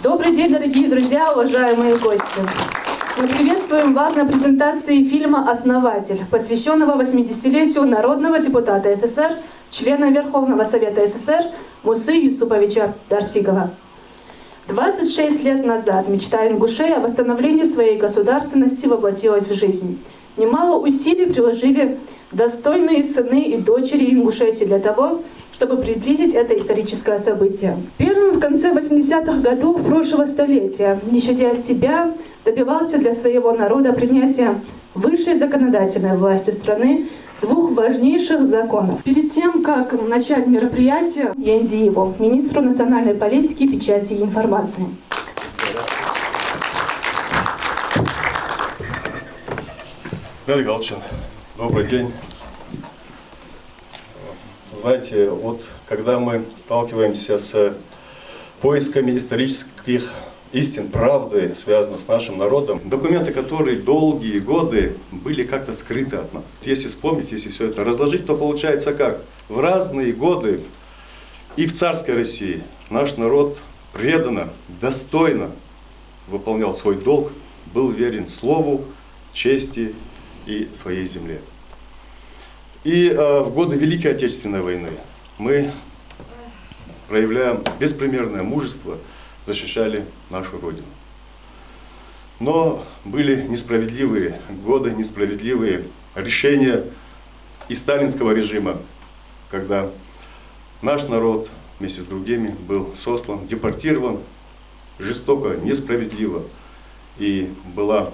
Добрый день, дорогие друзья, уважаемые гости! Мы приветствуем вас на презентации фильма «Основатель», посвященного 80-летию народного депутата СССР, члена Верховного Совета СССР Мусы Юсуповича Дарсигова. 26 лет назад мечта ингушей о восстановлении своей государственности воплотилась в жизнь. Немало усилий приложили достойные сыны и дочери Ингушетии для того, чтобы приблизить это историческое событие. Первым в конце 80-х годов прошлого столетия, не щадя себя, добивался для своего народа принятия высшей законодательной властью страны двух важнейших законов. Перед тем, как начать мероприятие, я Индиеву, министру национальной политики, печати и информации. Геннадий Галчин, добрый день. Знаете, вот когда мы сталкиваемся с поисками исторических истин, правды, связанных с нашим народом, документы, которые долгие годы были как-то скрыты от нас. Если вспомнить, если все это разложить, то получается как? В разные годы и в царской России наш народ преданно, достойно выполнял свой долг, был верен слову, чести и своей земле. И в годы Великой Отечественной войны мы, проявляя беспримерное мужество, защищали нашу Родину. Но были несправедливые годы, несправедливые решения и сталинского режима, когда наш народ вместе с другими был сослан, депортирован жестоко, несправедливо. И была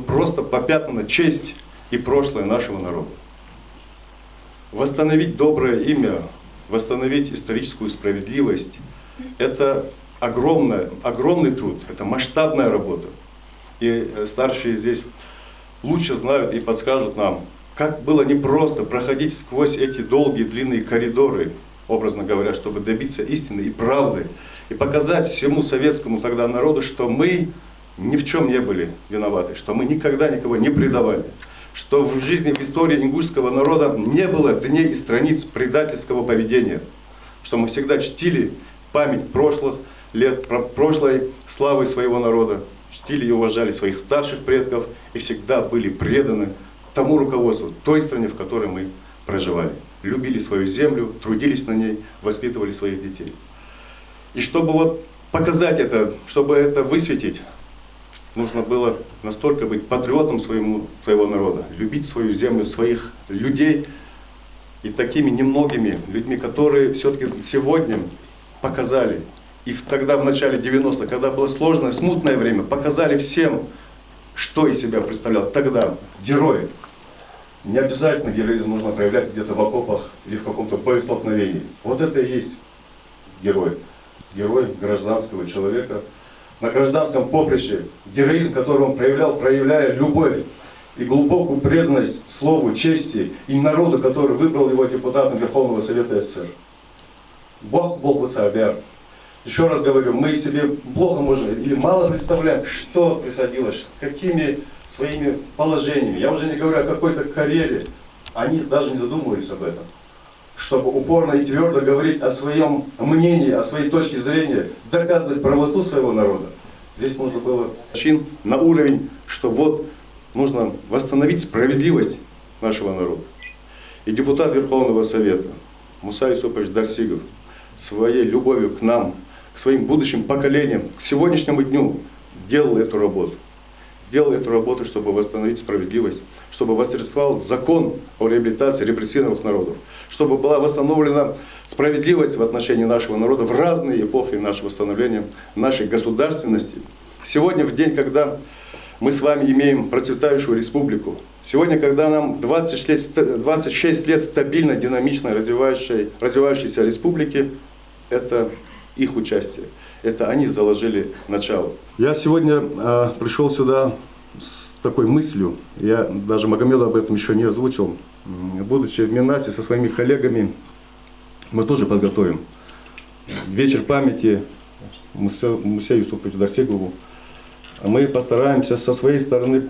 просто попятнана честь и прошлое нашего народа. Восстановить доброе имя, восстановить историческую справедливость – это огромный труд, это масштабная работа. И старшие здесь лучше знают и подскажут нам, как было непросто проходить сквозь эти долгие длинные коридоры, образно говоря, чтобы добиться истины и правды, и показать всему советскому тогда народу, что мы ни в чем не были виноваты, что мы никогда никого не предавали, что в жизни, в истории ингушского народа не было дней и страниц предательского поведения, что мы всегда чтили память прошлых лет, прошлой славы своего народа, чтили и уважали своих старших предков и всегда были преданы тому руководству, той стране, в которой мы проживали. Любили свою землю, трудились на ней, воспитывали своих детей. И чтобы показать это, чтобы это высветить, нужно было настолько быть патриотом своего народа, любить свою землю, своих людей и такими немногими людьми, которые все-таки сегодня показали, и тогда в начале 90-х, когда было сложное, смутное время, показали всем, что из себя представлял тогда герой. Не обязательно героизм нужно проявлять где-то в окопах или в каком-то боестолкновении. Вот это и есть герой. Герой гражданского человека. На гражданском поприще, героизм, который он проявляя любовь и глубокую преданность слову, чести и народу, который выбрал его депутатом Верховного Совета СССР. Бог Царь. Еще раз говорю, мы себе плохо можем или мало представляем, что приходилось, какими своими положениями. Я уже не говорю о какой-то карьере, они даже не задумывались об этом. Чтобы упорно и твердо говорить о своем мнении, о своей точке зрения, доказывать правоту своего народа. Здесь нужно было чин на уровень, что нужно восстановить справедливость нашего народа. И депутат Верховного Совета Муса Юсупович Дарсигов своей любовью к нам, к своим будущим поколениям, к сегодняшнему дню делал эту работу. Делал эту работу, чтобы восстановить справедливость, чтобы восторжествовал закон о реабилитации репрессированных народов, чтобы была восстановлена справедливость в отношении нашего народа в разные эпохи нашего становления, нашей государственности. Сегодня, в день, когда мы с вами имеем процветающую республику, сегодня, когда нам 26 лет стабильно, динамично развивающейся республики, это их участие. Это они заложили начало. Я сегодня пришел сюда с такой мыслью, я даже Магомеду об этом еще не озвучил. Будучи в Минате со своими коллегами, мы тоже подготовим вечер памяти Мусе Юсуповичу Дарсигову. Мы постараемся со своей стороны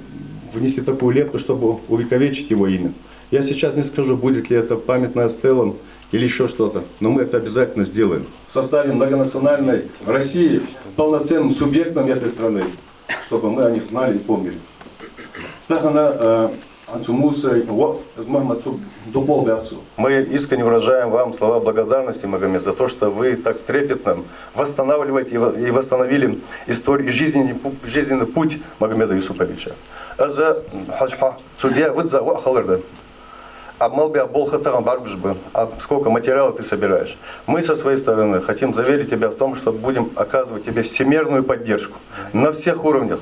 внести такую лепту, чтобы увековечить его имя. Я сейчас не скажу, будет ли это памятная стела или еще что-то, но мы это обязательно сделаем. Составим многонациональной России полноценным субъектом этой страны, чтобы мы о них знали и помнили. Мы искренне выражаем вам слова благодарности, Магомед, за то, что вы так трепетно восстанавливаете и восстановили историю и жизненный путь Магомеда Юсуповича. Сколько материала ты собираешь. Мы со своей стороны хотим заверить тебя в том, что будем оказывать тебе всемирную поддержку на всех уровнях.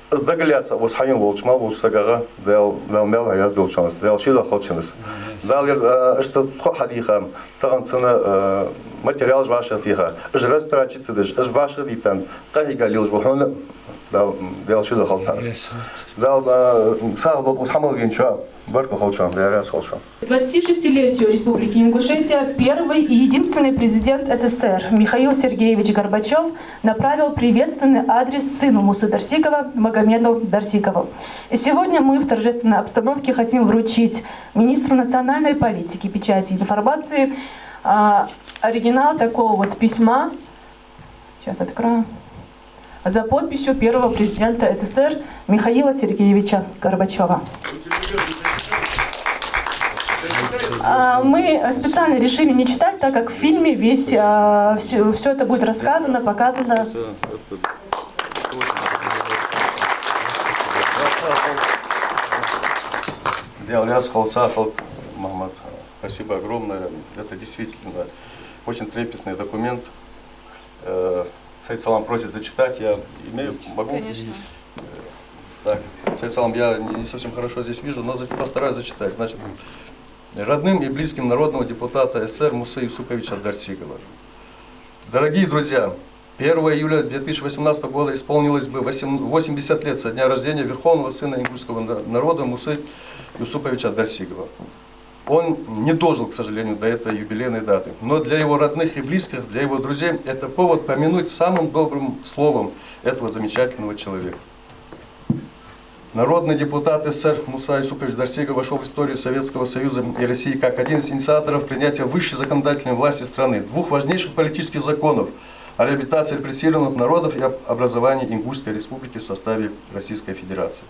Сдагаляться, вот хайм волчмал волчсагага, дал мел аяз волчанс, дал шила холчанс, дал что хадиха, таганцена материал жваша тиха, жрас трачится деш, жваша дитан, кахига лил жвахона, дал шила холчанс, дал сал вот хамал генча, барка холчан, дал холчан. 26-летию Республики Ингушетия первый и единственный президент СССР Михаил Сергеевич Горбачев направил приветственный адрес сыну Мусы Дарсикова Магомеду Дарсикову. И сегодня мы в торжественной обстановке хотим вручить министру национальной политики, печати и информации оригинал такого вот письма, сейчас открою, за подписью первого президента СССР Михаила Сергеевича Горбачева. Мы специально решили не читать, так как в фильме все это будет рассказано, показано. Спасибо огромное. Это действительно очень трепетный документ. Сайд Салам просит зачитать. Я могу? Конечно. Так, Сайд Салам, я не совсем хорошо здесь вижу, но постараюсь зачитать. Значит, родным и близким народного депутата СССР Мусы Юсуповича Дарсикова. Дорогие друзья, 1 июля 2018 года исполнилось бы 80 лет со дня рождения верховного сына ингушского народа Мусы Юсуповича Дарсикова. Он не дожил, к сожалению, до этой юбилейной даты. Но для его родных и близких, для его друзей, это повод помянуть самым добрым словом этого замечательного человека. Народный депутат СССР Муса Юсупович Дарсиков вошел в историю Советского Союза и России как один из инициаторов принятия высшей законодательной власти страны, двух важнейших политических законов о реабилитации репрессированных народов и об образовании Ингушской республики в составе Российской Федерации.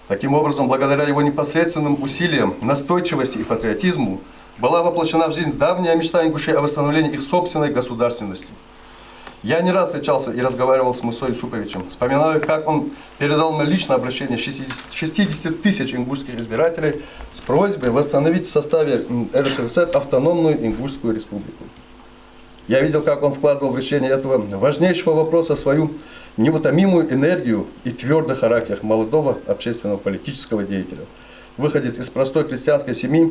Таким образом, благодаря его непосредственным усилиям, настойчивости и патриотизму была воплощена в жизнь давняя мечта ингушей о восстановлении их собственной государственности. Я не раз встречался и разговаривал с Мусой Юсуповичем. Вспоминаю, как он передал мне личное обращение 60 тысяч ингушских избирателей с просьбой восстановить в составе РСФСР автономную Ингушскую республику. Я видел, как он вкладывал в решение этого важнейшего вопроса свою неутомимую энергию и твердый характер молодого общественного политического деятеля. Выходец из простой крестьянской семьи,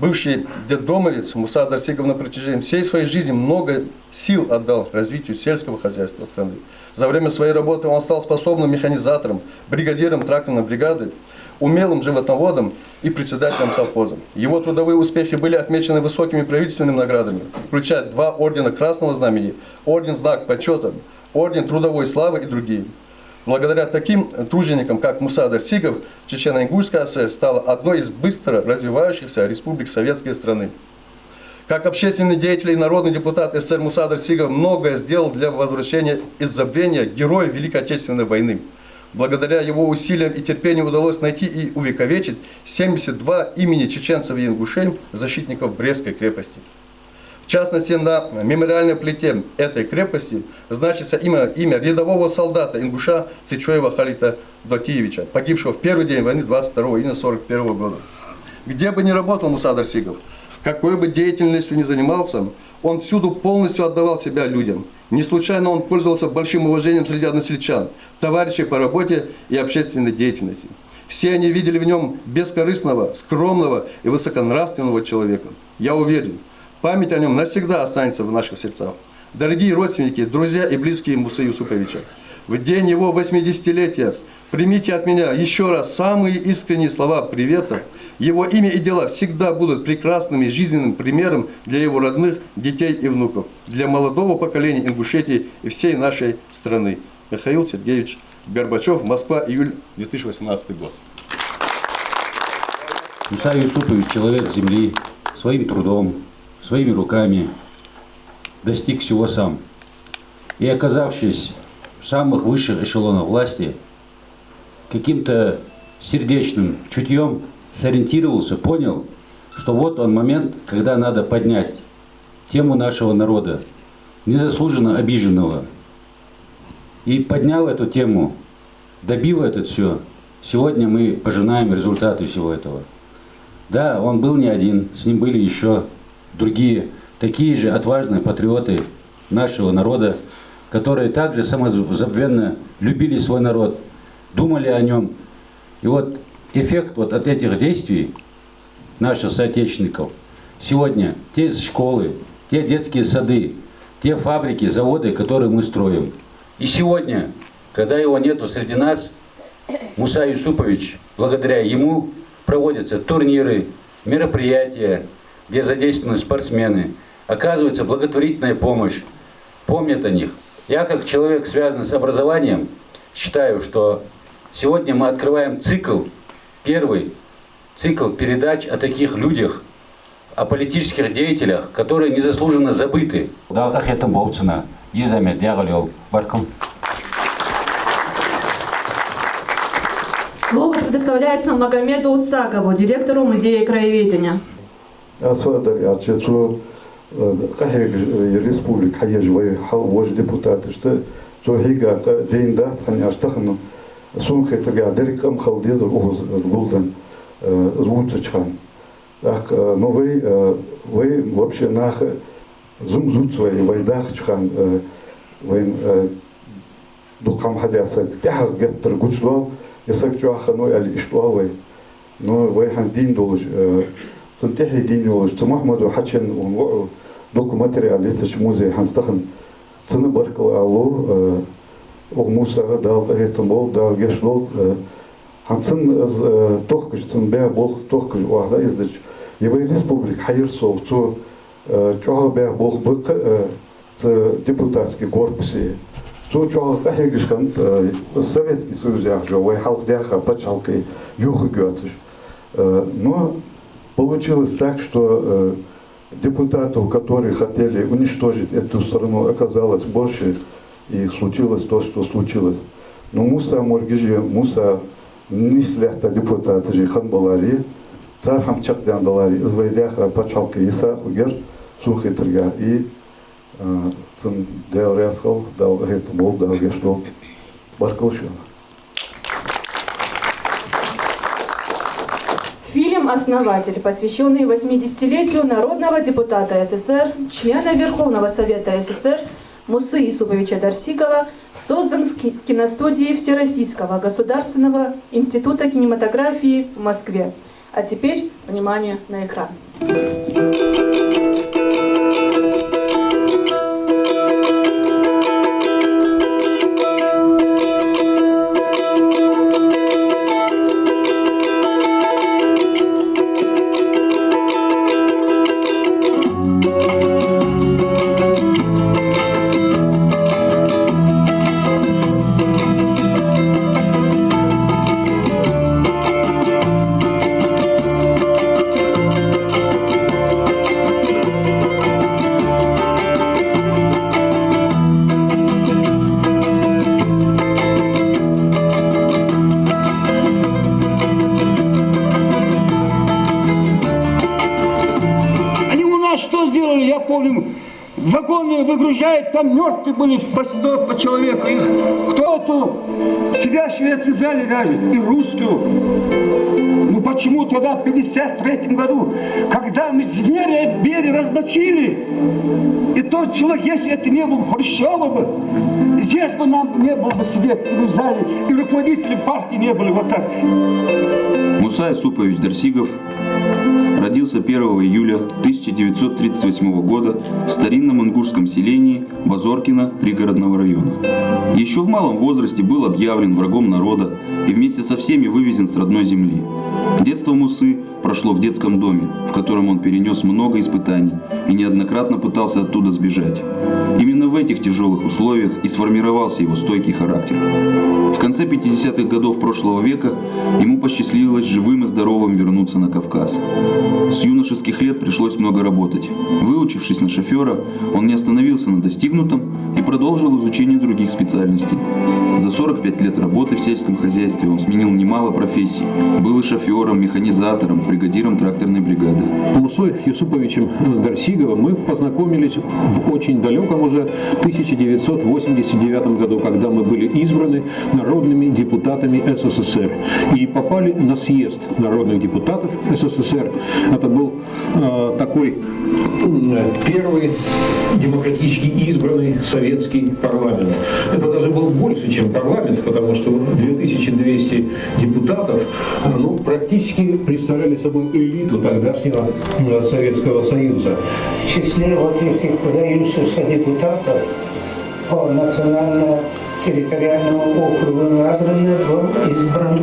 бывший детдомовец Муса Дарсиков на протяжении всей своей жизни много сил отдал развитию сельского хозяйства страны. За время своей работы он стал способным механизатором, бригадиром тракторной бригады, умелым животноводом и председателем совхоза. Его трудовые успехи были отмечены высокими правительственными наградами, включая 2 ордена Красного Знамени, орден Знак Почета, орден Трудовой Славы и другие. Благодаря таким труженикам, как Муса Дарсиков, Чечено-Ингушская ССР стала одной из быстро развивающихся республик советской страны. Как общественный деятель и народный депутат СССР Муса Дарсиков многое сделал для возвращения из забвения героя Великой Отечественной войны. Благодаря его усилиям и терпению удалось найти и увековечить 72 имени чеченцев и ингушей, защитников Брестской крепости. В частности, на мемориальной плите этой крепости значится имя рядового солдата ингуша Цичоева Халита Дотиевича, погибшего в первый день войны 22 июня 1941 года. Где бы ни работал Муса Дарсиков, какой бы деятельностью ни занимался, он всюду полностью отдавал себя людям. Не случайно он пользовался большим уважением среди односельчан, товарищей по работе и общественной деятельности. Все они видели в нем бескорыстного, скромного и высоконравственного человека. Я уверен, память о нем навсегда останется в наших сердцах. Дорогие родственники, друзья и близкие Мусы Юсуповича, в день его 80-летия примите от меня еще раз самые искренние слова привета, Его имя и дела всегда будут прекрасным и жизненным примером для его родных, детей и внуков, для молодого поколения Ингушетии и всей нашей страны. Михаил Сергеевич Горбачев, Москва, июль 2018 год. Муса Юсупович, человек земли, своим трудом, своими руками достиг всего сам. И оказавшись в самых высших эшелонах власти, каким-то сердечным чутьем сориентировался, понял, что вот он момент, когда надо поднять тему нашего народа, незаслуженно обиженного. И поднял эту тему, добил это все. Сегодня мы пожинаем результаты всего этого. Да, он был не один, с ним были еще другие, такие же отважные патриоты нашего народа, которые также самозабвенно любили свой народ, думали о нем. И вот эффект вот от этих действий наших соотечественников сегодня те школы, те детские сады, те фабрики, заводы, которые мы строим. И сегодня, когда его нету среди нас, Муса Юсупович, благодаря ему проводятся турниры, мероприятия, где задействованы спортсмены, оказывается благотворительная помощь, помнят о них. Я, как человек, связанный с образованием, считаю, что сегодня мы открываем первый цикл передач о таких людях, о политических деятелях, которые незаслуженно забыты. Слово предоставляется Магомеду Усакову, директору Музея краеведения. Республика Хаежвай Халвож депутаты, что Зохига Дейнда Таняштахну Сунхетага Дерикам Халдез Гулдан Звучхан. Так, но вы вообще нах зумзут свои вайдахчхан вы дукам хадяса тяг геттер гучдвал ясак чуахану али иштвавай. Но вы хандин долж сантехи дин долж Мухаммаду Хачен документариале музей ханстахан цены баркала алло Мусага дал ретамол дал гешдол ханцын тохкыш цынбя бол тохкыш уахда издыч Евай республик хайыр соғцу чоға бәр бол бұқ депутатский корпусе цу чоға қахегішқан Советский Союз яқжа вай халық дяха пачалкой юхы гётыш. Но получилось так, что депутатов, которые хотели уничтожить эту страну, оказалось больше, и случилось то, что случилось. Но Муса Моргижи, Муса не слегка депутаты же ханбалари, царь хамчакдан далари, извайдяха пачалка иса хугер сухи трга и цен дел рясхал дал гет бол дал гештол баркалшина. Фильм «Основатель», посвященный 80-летию народного депутата СССр, члена Верховного Совета СССр Мусы Юсуповича Дарсикова, создан в киностудии Всероссийского государственного института кинематографии в Москве. А теперь, внимание, на экран. Что сделали, я помню, вагоны выгружают, там мертвые были по человеку. Их кто-то, сидящий в этой зале даже, и русскую. Ну почему тогда, в 1953 году, когда мы зверя Бери размочили, и тот человек, если это не был Хрущева бы, здесь бы нам не было бы света в зале, и руководители партии не были вот так. Муса Юсупович Дарсигов родился родился 1 июля 1938 года в старинном ингушском селении Базоркино пригородного района. Еще в малом возрасте был объявлен врагом народа и вместе со всеми вывезен с родной земли. Детство Мусы прошло в детском доме, в котором он перенес много испытаний и неоднократно пытался оттуда сбежать. Именно в этих тяжелых условиях и сформировался его стойкий характер. В конце 50-х годов прошлого века ему посчастливилось живым и здоровым вернуться на Кавказ. С юношеских лет пришлось много работать. Выучившись на шофера, он не остановился на достигнутом и продолжил изучение других специальностей. За 45 лет работы в сельском хозяйстве он сменил немало профессий. Был и шофером, механизатором, бригадиром тракторной бригады. С Мусой Юсуповичем Дарсиговым мы познакомились в очень далеком уже 1989 году, когда мы были избраны народными депутатами СССР и попали на съезд народных депутатов СССР. Это был такой первый демократически избранный советский парламент. Это даже был больше, чем парламент, потому что 2200 депутатов практически представляли собой элиту тогдашнего Советского Союза. В числе вот этих выдающихся депутатов по национально-территориальному округу Назрани был избран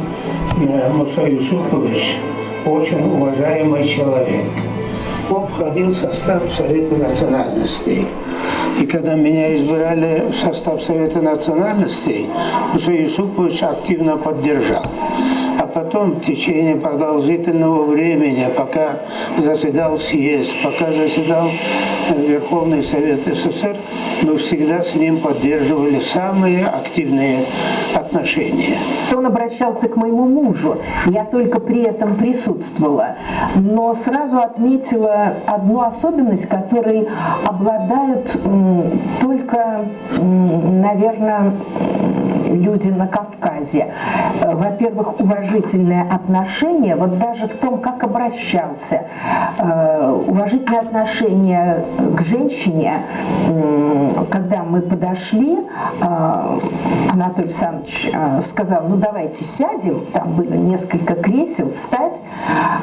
Муса Юсупович, очень уважаемый человек. Он входил в состав Совета национальностей. И когда меня избирали в состав Совета национальностей, Муса Юсупович активно поддержал. А потом в течение продолжительного времени, пока заседал съезд, пока заседал Верховный Совет СССР, мы всегда с ним поддерживали самые активные отношения. Он обращался к моему мужу, я только при этом присутствовала, но сразу отметила одну особенность, которой обладают только, наверное, люди на Кавказе. Во-первых, уважительное отношение, вот даже в том, как обращался. Уважительное отношение к женщине. Когда мы подошли, Анатолий Александрович сказал: ну давайте сядем, там было несколько кресел, встать.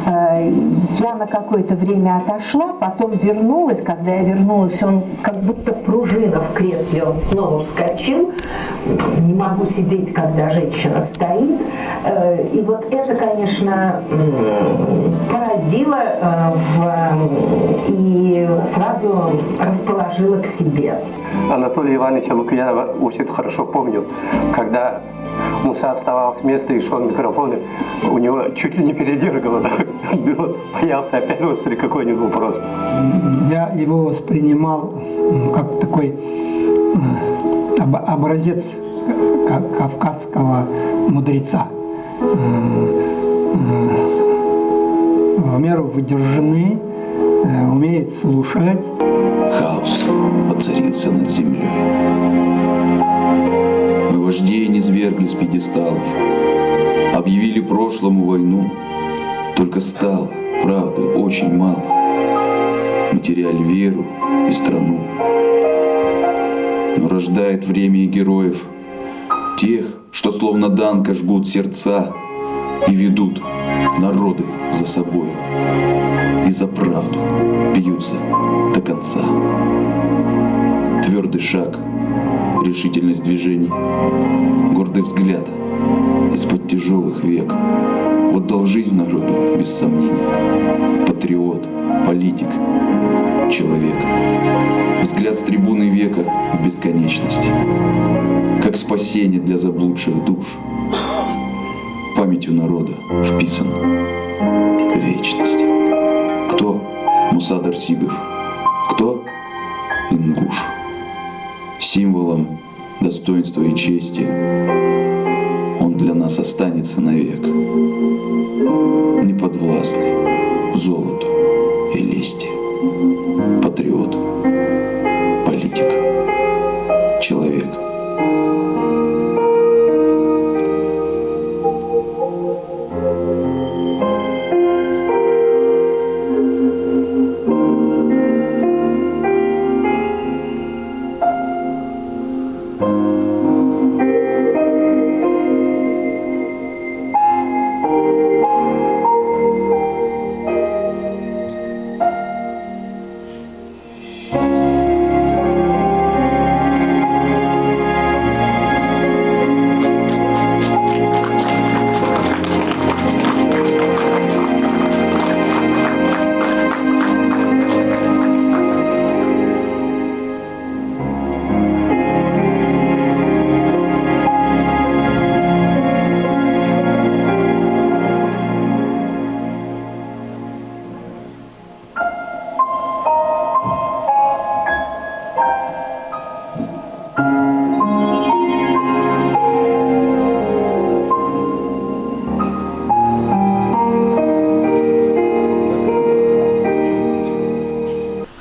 Я на какое-то время отошла, потом вернулась. Когда я вернулась, он как будто пружина в кресле, он снова вскочил. Не могу сидеть, когда женщина стоит. И вот это, конечно, поразило и сразу расположило к себе. Анатолия Ивановича Лукьянова очень хорошо помню, когда Муса вставал с места и шел микрофоны, у него чуть ли не передергивало, боялся опять выстрелить какой-нибудь вопрос. Я его воспринимал как такой образец кавказского мудреца. В меру выдержанный, умеет слушать. Хаос воцарился над землей. Мы вождей низвергли с пьедесталов, объявили прошлому войну. Только стало, правда, очень мало. Мы теряли веру и страну. Но рождает время и героев, тех, что словно данка жгут сердца и ведут народы за собой. И за правду бьются до конца. Твердый шаг, решительность движений, гордый взгляд из-под тяжелых век отдал жизнь народу без сомнений. Патриот, политик, человек. Взгляд с трибуны века в бесконечность, как спасение для заблудших душ. Памятью народа вписан в вечность. Кто Муса Дарсигов, кто ингуш. Символом достоинства и чести он для нас останется навек, неподвластный золоту и лести. Патриот, политик, человек.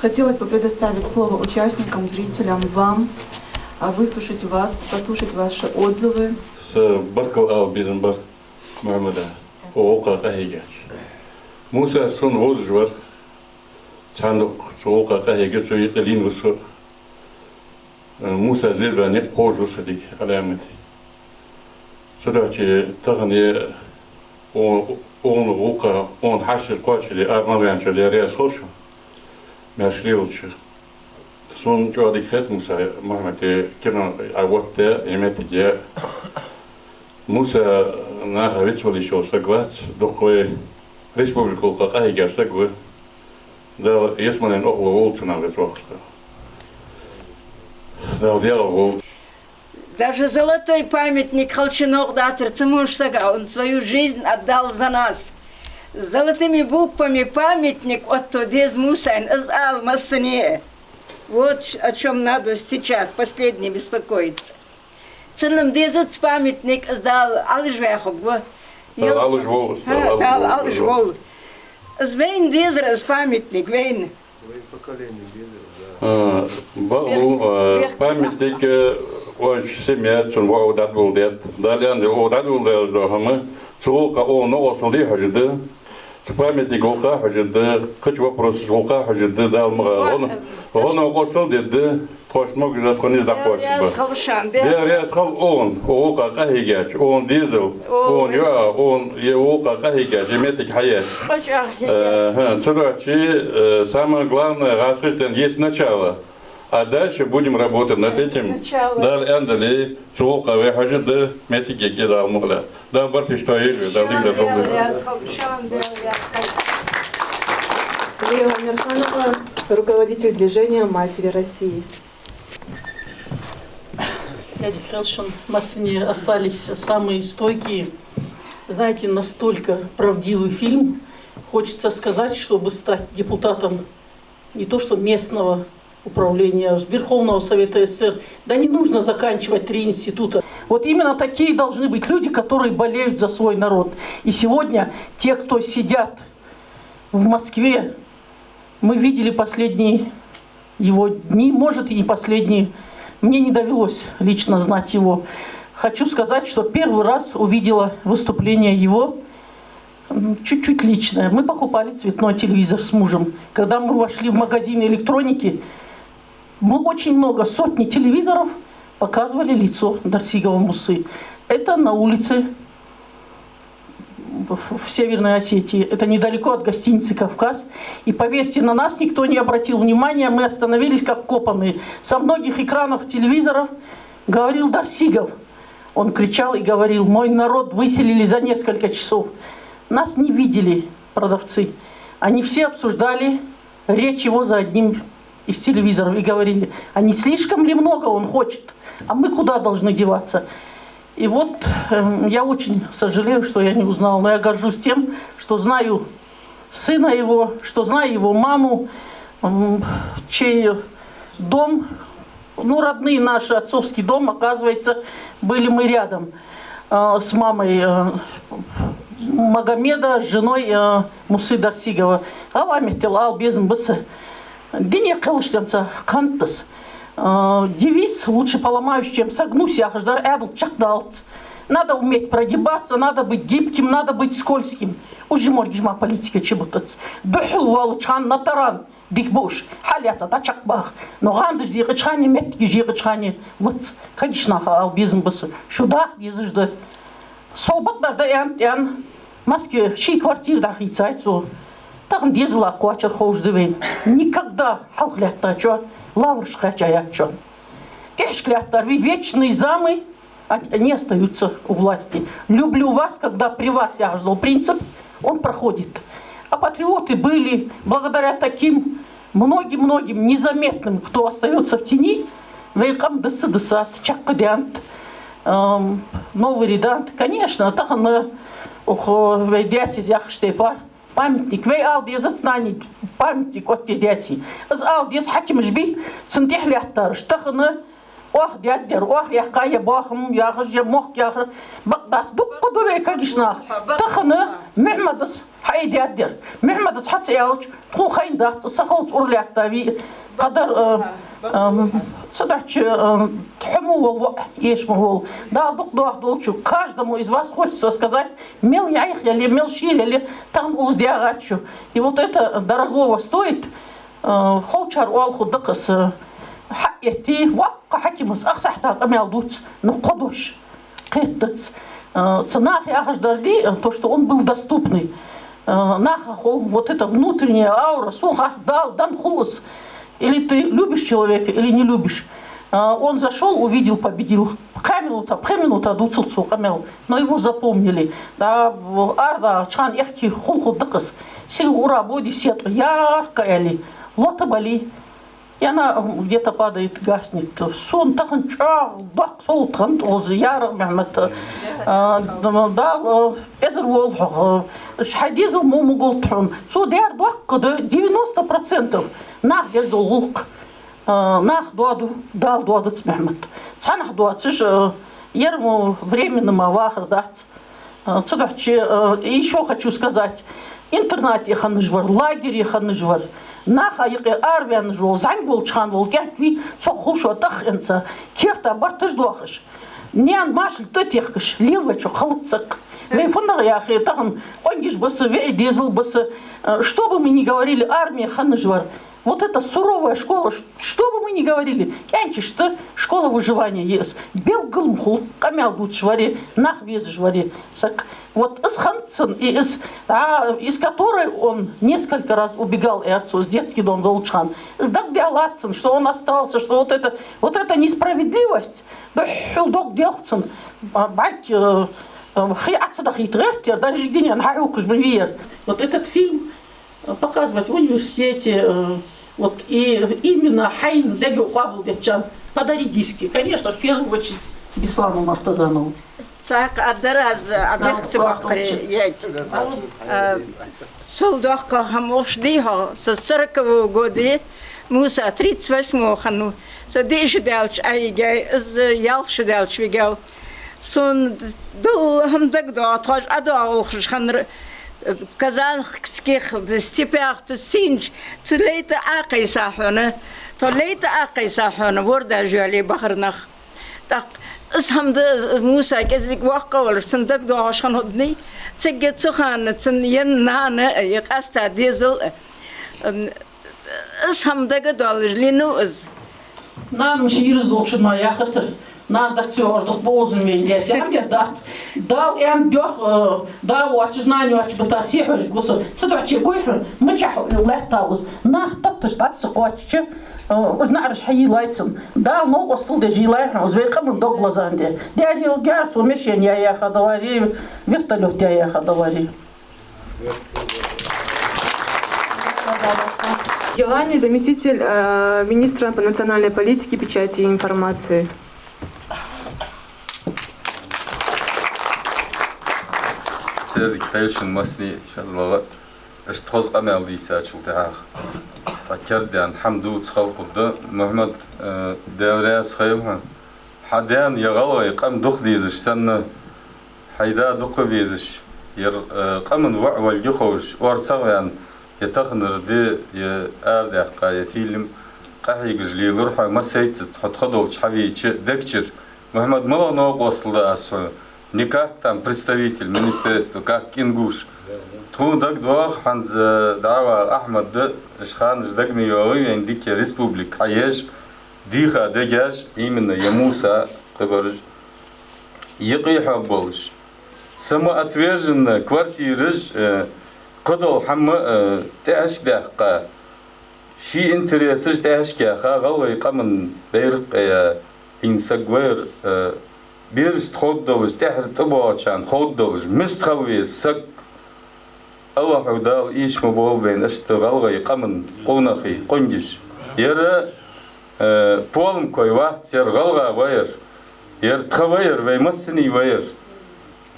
Хотелось бы предоставить слово участникам, зрителям, вам, выслушать вас, послушать ваши отзывы. Муса сон возжвар, чандок соолка кахеге соекалин вусо. Муса зебра не пожу садик алямет. Садачи тахане он ока он хашир квачили армавянчили реасхошу. Мяшлилчу. Сон чуадик хет Муса махмате кирна авотте еметиге. Муса наха вичвалишо сагват дохое республику какая сагвы. Да, если мы около волчина ветрохта. Да, делал. Даже золотой памятник Холчинок Датер Цимушсага, он свою жизнь отдал за нас. С золотыми буквами памятник от Тодез Мусайн из Ал-Массане. Вот о чем надо сейчас, последний, беспокоиться. Целым дезец памятник сдал Алжвехок. Алжвол. Алжвол. Вейн дезер из памятник, вейн. Балу памятник очень семья, он воодат был дед. Далее он воодат был дед, что мы сколько он осали хажды. Памятник голка хажды, хоть вопрос голка хажды, дал он осал дед. Хош мог же отклонить до почвы. Я сказал он как ахигач, он дизел, он его как ахигач, метик хаят. Короче, самое главное, раскрыть есть начало, а дальше будем работать над этим. Дал эндали, цулка выхожит, метики кидал мула. Дал барти что еле, дал дик добрый. Лея Амирханова, руководитель движения «Матери России». Дядя Хелшин, в Массане остались самые стойкие. Знаете, настолько правдивый фильм. Хочется сказать, чтобы стать депутатом не то что местного управления, Верховного Совета СССР, да не нужно заканчивать 3 института. Вот именно такие должны быть люди, которые болеют за свой народ. И сегодня те, кто сидят в Москве, мы видели последние его дни, может и не последние. Мне не довелось лично знать его. Хочу сказать, что первый раз увидела выступление его чуть-чуть личное. Мы покупали цветной телевизор с мужем. Когда мы вошли в магазин электроники, мы очень много, сотни телевизоров показывали лицо Дарсигова Мусы. Это на улице в Северной Осетии. Это недалеко от гостиницы «Кавказ». И поверьте, на нас никто не обратил внимания. Мы остановились как копанные. Со многих экранов телевизоров говорил Дарсигов. Он кричал и говорил: «Мой народ выселили за несколько часов». Нас не видели продавцы. Они все обсуждали речь его за одним из телевизоров и говорили: а не слишком ли много он хочет? А мы куда должны деваться? И вот я очень сожалею, что я не узнал, но я горжусь тем, что знаю сына его, что знаю его маму, чей дом, ну, родные наши, отцовский дом, оказывается, были мы рядом с мамой Магомеда, с женой Мусы Дарсигова. Аламетел ал безм бысы. Дене кылыштанца кантыс. Девиз: лучше поломаюсь, чем согнусь. Я хождар эдл чакдалц. Надо уметь прогибаться, надо быть гибким, надо быть скользким. Уже моргижма политика чебутац. Духул валучан на таран. Дихбуш, халяца, тачакбах. Но гандыш дихачхани, метки жихачхани. Лыц, конечно, албизм бысы. Шудах езжда. Солбатнарда ян. Москве, чьи квартиры дахицайцу. Так дизла куачер хоуждывен. Никогда халхлятта чё. Лавршка чая чё. Кешкляттар, вы вечные замы, они остаются у власти. Люблю вас, когда при вас я ждал принцип, он проходит. А патриоты были благодаря таким многим незаметным, кто остается в тени. Вейкам десадесат, чаккадянт, новый редант. Конечно, так он вейдяти зяхштепар. Памятник, вей алди зацнани, памятник от дяти. Аз алди хаким жби, сантих ляттар, штахна, ох дядер, ох яхкая бахм, яхж мох яхр, багдас, дук кудовей кагишнах. Тахна, Мехмадас حيدي أدير محمد أصحت سياوش خو خين دات سخلت أورليك تابي قدر صدقش تحمو يشمو да доктор что каждому из вас хочется сказать мил яих или мил шиль или там уздягачу и вот это дорогого стоит хочар алху дакас حقيتي وقع حكيمس أخسحتها قميل دوت نقدوش قيتت цена яхаждарди то что он был доступный нахаху вот эта внутренняя аура сухас дал дан хулус или ты любишь человека или не любишь он зашел увидел победил пхеминута дуцулцу камел но его запомнили да арда чан эхти хулху дакас сил ура боди сет яркая ли лота бали и она где-то падает, гаснет. Сон тахан ча, дак соутхан, оз яр Мехмед, да, эзер волхах, шхадизл мумугул тхун. Со дяр дак, 90% нах деждол гулк, нах дуаду, дал дуадыц Мехмед. Цанах дуадцыш, ерму временно мавахр дать. Цыгачи, еще хочу сказать, интернат я ханыжвар, лагерь я ханыжвар. Наха йқи арвян жол, зангол чхан вол, кятви, цо хушо тахенца, керта бартыш дуахыш. Нян машл тетехкыш, лилвачо халыцак. Лейфоннага яхи, тахам, хонгиш басы, вейдезл басы. Что бы мы ни говорили, армия ханыжвар. Вот эта суровая школа, что бы мы ни говорили, янчишта школа выживания есть. Белгылмхул, камял тут швари, нах вез жвари. Вот из Ханцин, из которой он несколько раз убегал Эрцу, с детский дом Долчхан, из Дагдиалатцин, что он остался, что вот эта несправедливость, да хилдог делцин, бать, хиатсадахитрертер, да регдинян хаюкушбенвиер. Вот этот фильм показывать в университете, вот и именно Хайм Дегю Кабулгачан, подарить диски, конечно, в первую очередь Беслану Мартазанову. Так, одразу объект бахри, солдатка хамошдиха, со 40-го года, Муса 38-го хану, со деждалч айгай, из ялши далч вигал, сон дол хамдагдо, атхаш адоалхш ханр, казахских степях то синж, то лейта акайсахона, то лейта акайсахона, ворда жали бахрнах. Так, اسهم موسى كذلك وقول صندوق دواشان هدني سجد سخان تنين نانا يقاستا ديزل اسهم دقة دولار لينو از نان مش يرزق شنو يا خسر نان دكتور دك بوزن من جات يا حبيبي دات دال ام دوخ دا واتش ناني واتش بتاسيح بس صدق شي كويح مچح لا تاوز ناخ تطش دات سقواتش وش نعرش حي لايتسن دال نو وصل دجي لايح وزبيقه من دوغ لازانده داري وقعت ومشين يا خدواري вертолет يا خدواري Гелани, заместитель министра по национальной политике, печати и информации. سيدك خيرشن مسني شازلغة اشتخص أمل دي ساتشل تاعه تذكرت حمدو تخل خد محمد دوريس خيمها حدان يغلى يقام دخ ديزش سنة حيدا دخ بيزش ير قام وع والجخوش ورصغيان يتخنر دي يأردع قاية فيلم قاحي جلي لروح ما سيت تحط خدول شحبيش دكتور محمد ملا نوق وصل ده أسفل не как там представитель министерства, как ингуш. Тудак двох ханз дава Ахмад Шхан ждагми йои индики республик. Хаеж диха дегаж именно Ямуса кабарж. Йقيح болш. Самоотверженно квартирыш قدو حم تأشكده قا شيء интересыш تأشكده غوي قمن بيرق إنسجوير بيرش تخدوش تحر تباچان خدوش مستخوي سك الله حودال إيش مبول بين اشتغل قمن قونخي قنجش يرى بولم كوي واحد ير غلغا وير ير تخوير ويمسني وير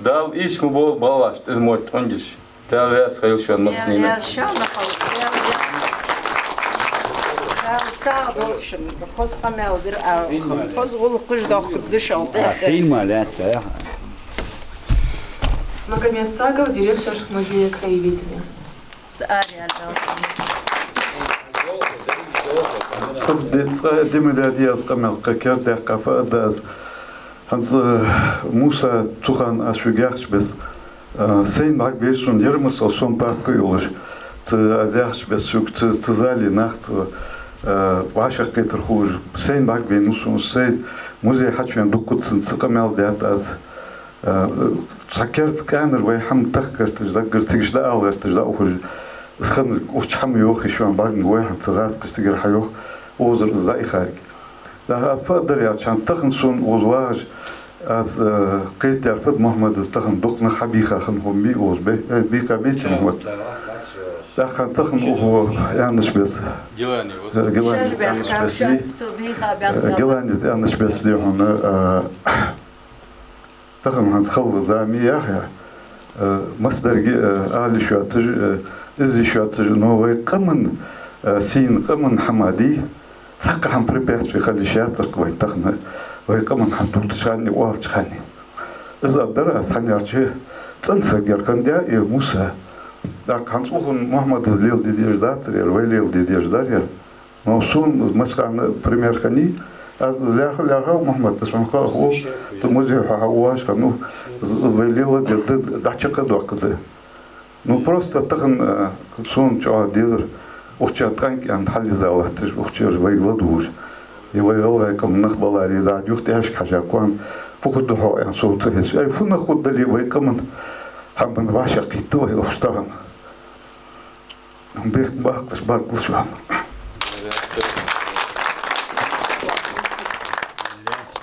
دال إيش مبول بالاش تزموت قنجش دال راس خيل شون مسني يا شان ساعدوشن بخوز قماو در خوز غول قش داخل دشان فيلم لا Магомед Сагов, директор музея краеведения. Муса Цухан Ашугяхш без Сейн Бак Бешун Ермус Осон Парку Юлыш Азяхш без Шук Цзали Нахт Ваша Кетерхуж Сейн Бак Бенусун Сейн Музей Хачвен Дукутсен Цукамел Дят Аз Сакерт Канер Вай Хам Тахкерт Ждагер Тигжда Алгерт Жда Ухуж Схан Учхам Йох Ишуан Багн Вайхан Цгас Кстигер Хайох Озер Зай Харик Да Фадер Я Чан Стахнсун Озваж از قيت يرفض محمد استخن دقنا حبيخة خن هم بي أوز بيكا بيتش محمد لكن استخن هو يعنش بس جواني يعنش بس لي جواني يعنش بس لي هنا استخن هنخلص زامي يا مصدر آل شواتج إزي شواتج نوع كمن سين كمن حمادي ساق هم بريبيس في خلي شاتر كوي تخن وهي كمان حنطول تشاني واه تشاني إذا درس حنيارشي تنسى جركان ديا موسى لكن حنسوخن محمد ليل دي جدار ويليل دي جدار موسون مثلا بريمير خني از لاخ محمد اسمه هو تموزي هواش كانوا ويليل دي دachка доктор ну просто тахн сон чо дизер учаткан ан хализала ты учер вайгладуш يويغلها كم نخبلاري دا يختاش حاجاكوان فقد هو يعني صوت هس اي فنا خد لي وي كمان هم بنباشا قيتو هي اشتغل بيك باقش باقل شو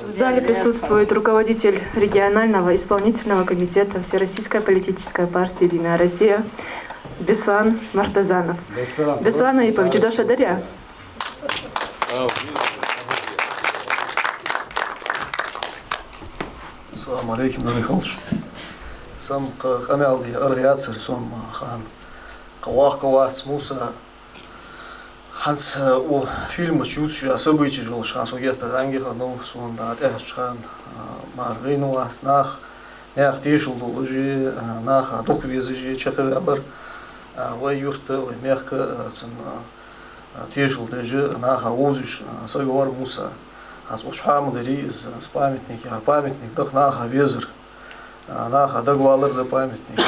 В зале присутствует руководитель регионального исполнительного комитета Всероссийской политической партии «Единая Россия» Беслан Мартазанов. Беслан Аипович, Доша Дарья. السلام عليكم نبي خلش سام قمال دي أرغيات سرسوم خان قواس موسى ханс о фильм чувствую события жил шанс угет танги хану сон да шан марвину аснах я тишул уже нах док визжи чакавер вай юрт вай мягко цен тишул даже нах узиш сагор муса аз ушхам дери из памятник док нах везер нах дагвалер да памятник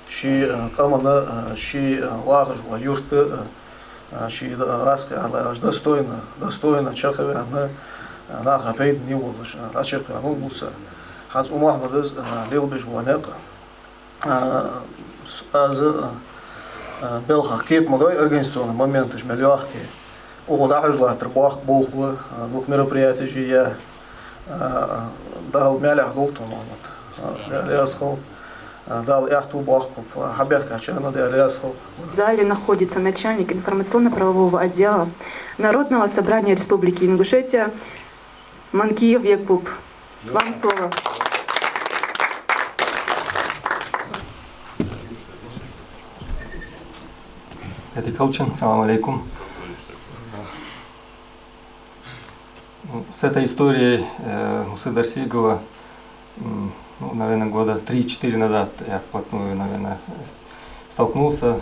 ши камана ши лагаш вай юрт شيء راسك على достойно чахаве на хапейд не волш рачек ну муса хаз умахмад из лилбиш ванека аз бел хакет могой организационный момент ж мелюахки удажла трбах был двух мероприятий я дал мелях голтон мамат ясхол дал яхту бахку хаберка чана да ясхол. В зале находится начальник информационно-правового отдела Народного собрания Республики Ингушетия Манкиев Якуб. Вам слово. Этикалчин, салам алейкум. С этой историей Мусы Дарсигова, наверное, года 3-4 назад я вплотную, наверное, столкнулся.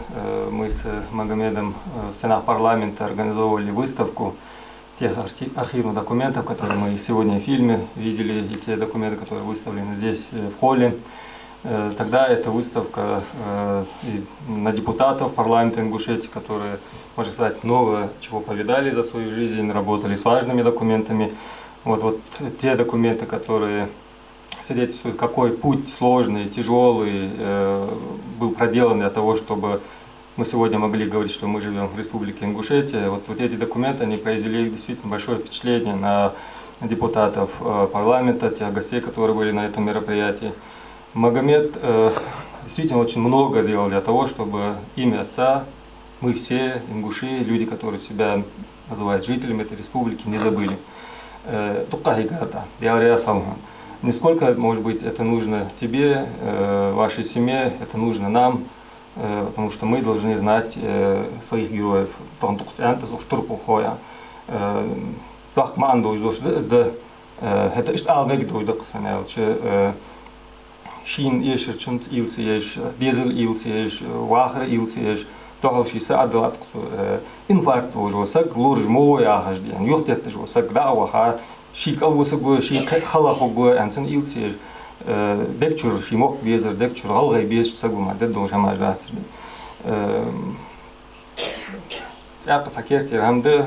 Мы с Магомедом в стенах парламента организовывали выставку тех архивных документов, которые мы сегодня в фильме видели, и те документы, которые выставлены здесь в холле. Тогда эта выставка на депутатов парламента Ингушетии, которые, можно сказать, много чего повидали за свою жизнь, работали с важными документами. Вот те документы, которые свидетельствует, какой путь сложный, тяжелый был проделан для того, чтобы мы сегодня могли говорить, что мы живем в Республике Ингушетия. Вот эти документы, они произвели действительно большое впечатление на депутатов парламента, тех гостей, которые были на этом мероприятии. Магомед действительно очень много сделал для того, чтобы имя отца, мы все, ингуши, люди, которые себя называют жителями этой республики, не забыли. Не сколько, может быть, это нужно тебе, вашей семье, это нужно нам, потому что мы должны знать своих героев. شين إيش شنت إيلس إيش ديزل إيلس إيش واخر إيلس إيش تهل شيء سأدلات إنفاركت وجوسك لورج مو يا هجدي يعني يختت جوسك دعوة ها شيء كأوسك شيء خلاق وجو أنسن إيلس إيش دكتور شيء مخ بيزر دكتور غلغي بيز سجوا ما ددو شماج رات أقصى سكيرتي همده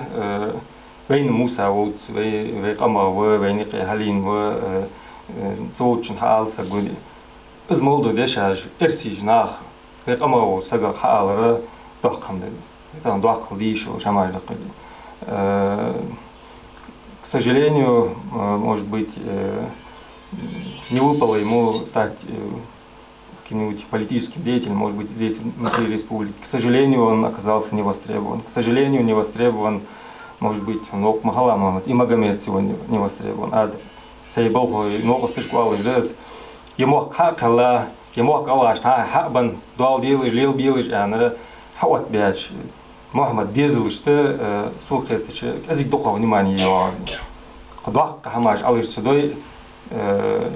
بين موسى وود وي قمر وبين قهلين و زوجن حال سجودي إزمولدو ديشاج إرسيج ناخ وي قمر وسجر حال ضخم ده там ضخم ديش وشماج دقدي к сожалению может быть не выпало ему стать каким-нибудь политическим деятелем, может быть, здесь внутри республики. К сожалению, он оказался не востребован. К сожалению, не востребован, может быть, Махала Мухаммад и Магомед сегодня не востребован. А Сейбалху и Новостышку Алыждес, ему хакала, ему хакалаш, хабан, дуал делыш, лил билыш, а хават бяч. Мухаммад дезылышты, сухтетичи, язык духа внимания его. Кудвах кахамаш алыш сюдой,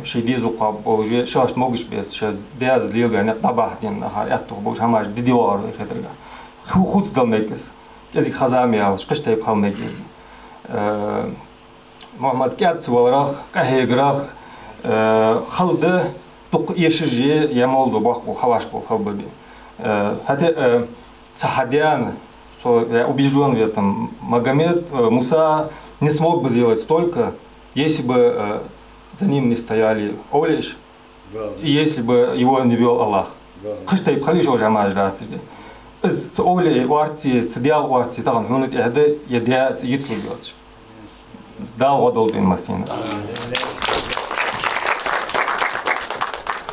شيء ديزل قاب أو شاش موجش بس شاش دياز ليل يعني طبعا دين نهار أتوه بوش هماش ديوار خدرجا خود دل ميكس كذي خزامي على قش تيب خال ميجي محمد كات والراخ كهيجراخ خلده تق يشجي يمول دو بق وخواش بول خلبدي هذا صحابيان убежден в этом Магомед Муса не смог бы сделать столько, если бы за ним не стояли Олиш, и если бы его не вел Аллах. Кыштай бхали жо жамаж ратиде. Из Оли варти цидял варти таган хунут яде ядя юцлу бьётш. Дал водол дин масина.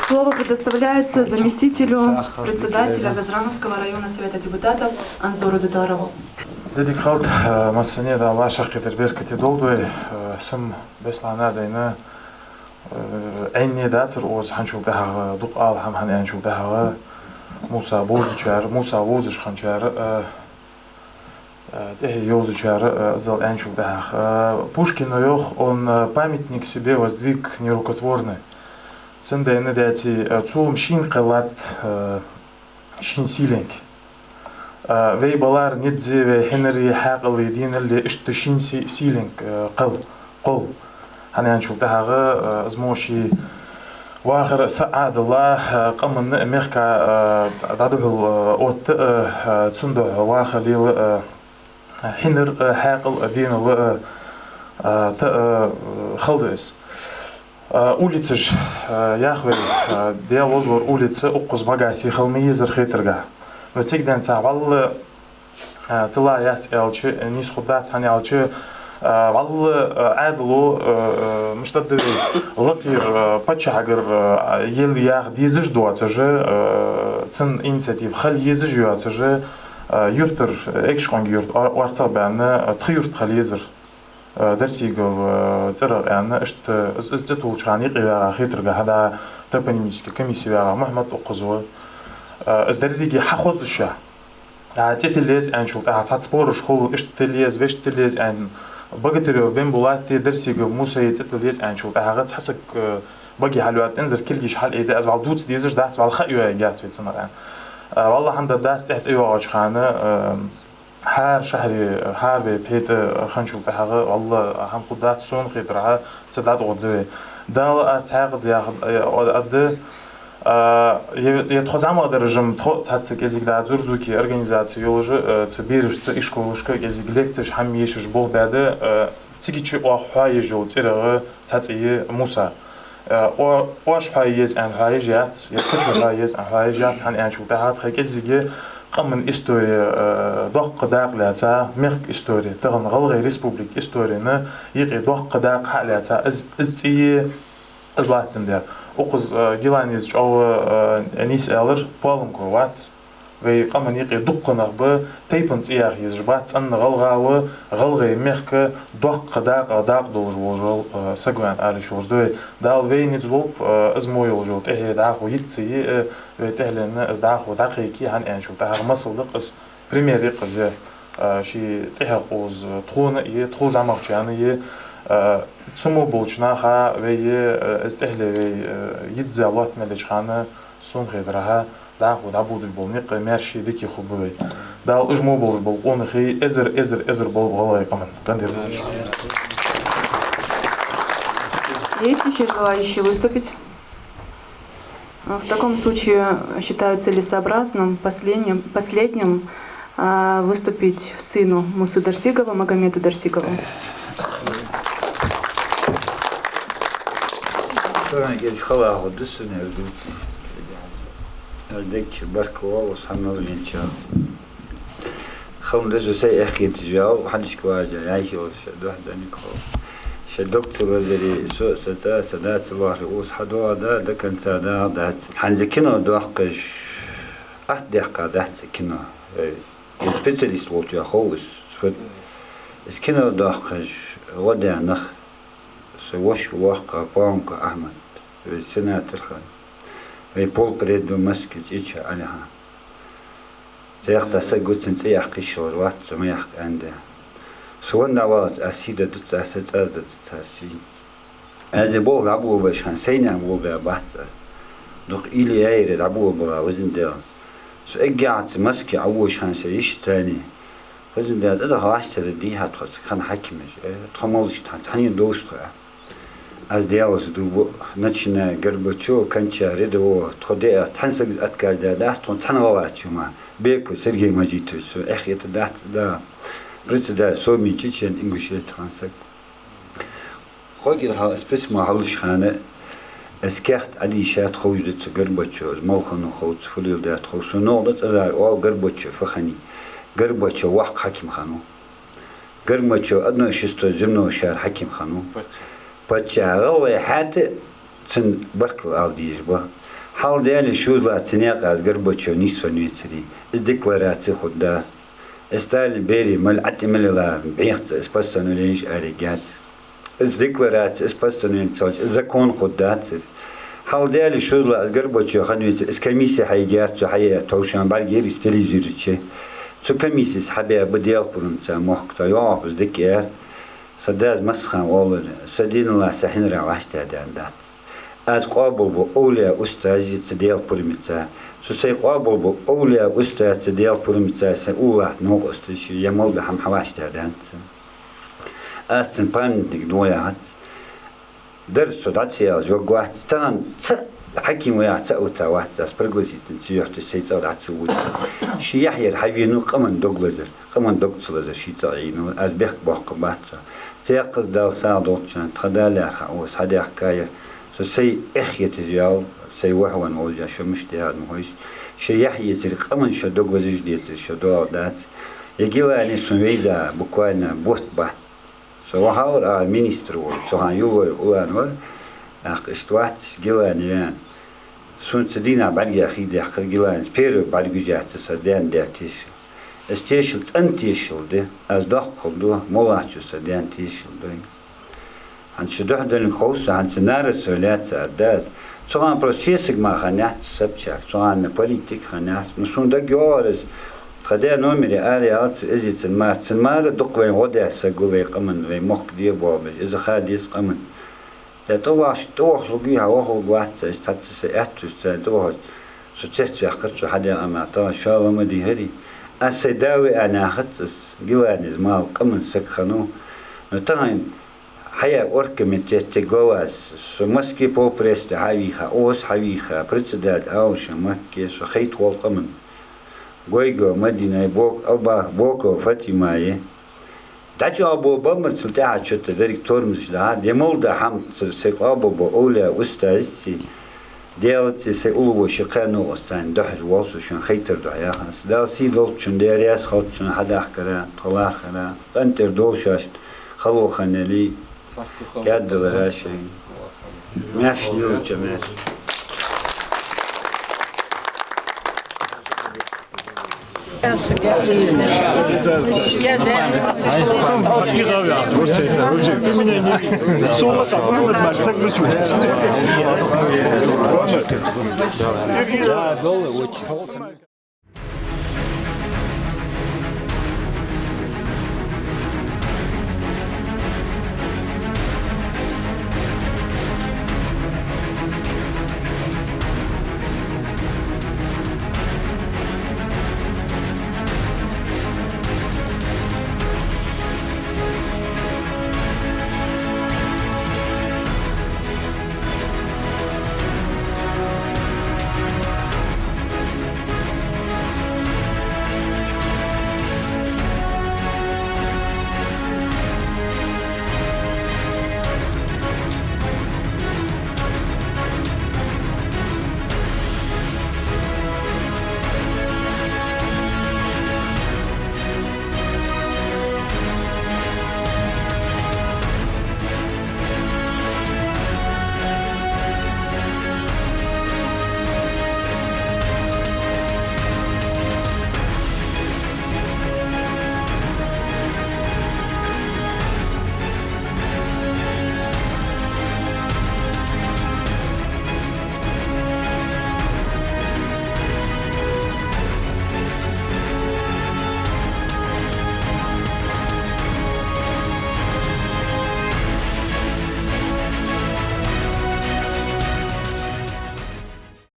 Слово предоставляется заместителю председателя Газрановского района Совета депутатов Анзору Дударову. Дедик халт масане да ваша китерберкати долдой сым беслана дайна أني داتر أوز هنشوف ده دق آل هم هنشوف ده موسى بوز شار موسى ووزش خنشار ده يوز شار زال هنشوف ده Пушкин يخ он памятник себе воздвиг нерукотворный. Ценда не дати цум шин قلات шин силенг. Вей балар недзе Хенри حاقل يدين اللي اشتشين سيلينج قل أنا نشوف ده أزموشي وآخر سعد الله قمن ميخكا دادوه الأوت تسنده وآخر ليل حنر حاقل دين الله خلدس улицаж яхвер дия возвор улица уққыз магаси хылмии зырхетырга вецигден савал тыла ят элчи нис худат хани алчи والله عادلو مش تدري لقير بتشعر يل ياخ ديزج دواتجه تن إنسياتيف خل يزج يواتجه يرتر إكش خان يرت وارتصاب بأن تخيرت خل يزر درسيجو ترى أن إشت استطول شاني قيا خيترجع هذا تبنيميسك كميسيا محمد أقزوا أزدريجي حخوز الشة تتليز أنشوف تعتصبورش خو إشت تليز ويش تليز أن بقدر بين بولاتي درسي موسى يتتليز أنشوف هذا حسك باقي حلوات انزل كل جيش حل إذا أزعل دوت ديزش دات على خيوة جات في السنة والله عند داس تحت أيوة عاش خانة حار شهري حار بيت خنشوف هذا والله هم قدات سون خيترها تدات غدوة دال أسحاق زياخد أد يتخزم على درجة تخص هاتسك إزيك دا زورزوكي أرجانيزاتي يولج تبيرش تإشكولشك إزيك لكتش هم يشش بول بعد تيجي شيء واحد يجول تيرغ تاتي موسى واش حايز عن حايجات يكتشف حايز عن حايجات عن أنشو تهات خيك إزيك قمن إستوري دق داق لاتها ميرك إستوري تغن غلغي ريسبوبليك إستوري نا يقي دق داق حالاتها إزتي إزلاتن ده أقص جيلانيز أو نيس ألر بالم كروات ويقامن يقي دق نغبة تيبنز إياه يزجبات أن غلغاوة غلغي ميرك دق داق دولج وجل سجوان على شورد دال وين يزلوب أزموي وجل تهي داخو يتسي وتهلن أز داخو دقيقي عن أنشو تهر مصدق أز بريمير يقز شي تهر أوز تخون تخوز عمق يعني تسمو بولشناها وهي استهلي يدزي الله ملش خانة سون غيرها داخل دابود البولنيق ماشي ديكي خبوي دا اجمو بول بول خي ازر بول غلاي كمان كندير. Есть еще желающие выступить? В таком случае считаю целесообразным последним выступить сыну Мусы Дарсигова, Магомету Дарсигову. شدكت وزري سوء ستا سدات الله رؤوس حدوا دا كان سادا دات حنزكينو دوحقش أحدق دات كينو سبيشاليست وولتيا خوس فت اسكينو دوحقش ودع نخ سوش وحقا بانكا أحمد سنة الخان في بول بريدو مسكت إيش عليها سيحتا سجود سنسيح قشور وات سميح عنده سوون نواز أسيدة دوت أسد أزد تاسي أزي بول عبوه بشان سينا عبوه ببحث دوق إلي أيرد عبوه بلا وزن ديال سو إجعت مسكي عبوه شان سيش تاني وزن ديال إذا غاشت رديها تخص خان حكمش تخمولش تاني دوستها از ديال دو نتشنا قربتشو كانشا ردو تخدي تحنسق أتكار داس تنواتشو ما بيكو سرجي ماجيتو سو أخي تدات دا بريتدا سومي تشين انجلش ترانسك خوغيرها اسبيس ما حلش خانه اسكحت علي شات خوجدت قربتشو مالخنو خوت فليل دات خوسو نودت ازار او قربتشو فخني قربتشو وحق حكيم خانو قربتشو ادنو شستو زمنو شار حكيم خانو باتشا غوي حات تن بركل الديج با حال ديال شوزلا تنيق از قربتشو نيسو نيتري از ديكلاراتسي خدا استال بيري مال عتملا بيخت اسباستانو ليش اريجات از ديكلارات اسباستانو انتساج زكون خدات حال ديال شوزلا از قربتشو خنويت اس كميسي حيجات حيا توشان بالغير استليزيرتشي سو كميسي حبيا بديال برمتا محكتا يوافز ديكير صداز مسخان والله سدين الله سحين راوحت دات از قابل بو اوليا استاذ تديال برمتا سوسي قابل بو اوليا استاذ تديال برمتا سأوه نوغ استاذ يمول بهم حواشت دات أستن باندك دويات درس داتسيا جوغوات ستان حكيم ويا تأوتا واحد أسبرغوزي تنسيحت السيد أو تسوي شي يحيى الحبينو قمن دوغلزر قمن دوغلزر شي تعينو أزبيخ باقباتها تيقظ دال ساعدوتشان تخدالي أرخاوس هادي حكاية سي إخية تزياو سي وحوان موجا شو مشتهاد مهوش شي يحيى تري قمن شو دوغلزر جديد شو دو دات يجيلا أني سنويزا بكوانا بوت بات سو هاور مينيسترو سو هان يوغر أولانور اشتوات جيلان يعني سون تدينا بعدي أخي ده خر جيلان بيرو بعد جوجات سدان ده تيش استيشل أنتيشل ده از دخل خلدو مولاتشو سدان تيشل ده عن شدوح دل خوص عن سنار سولات سعداد سواء بروسيسك ما خنات سبشك سواء بوليتيك خنات نسون ده جوارز خدها نومري آليات إزي تنمار دقوين غدا سقوي قمن وي مخ دي بوابج إذا خاديس قمن توش لقيها وهو واحد استاتس أتوس توش سوتشت يحكرت حدا أما تا شاء الله ما دي هري أسداوي أنا خدس جوانز مال قمن سكخنو نتاين حيا أورك من تجواز سمسكي بوبريست حويخا أوس حويخا بريتسداد أو شمكي سخيت والقمن جويجو مدينة بوك أبا بوكو فاتيماي داجو أبو بمر سلطة شت دكتور مجدا يمول ده هم سيق أبو بأولى أستاذي ديالتي سيقولوا شقانو أستان دحر واصو شن خيتر دعيا خاص دا سيدول شن ديرياس خد شن حدا حكرا طلع خلا أنتر دوشاشت خلو خنالي كاد دراشي ماشي يوم جماعة Да, долы очень.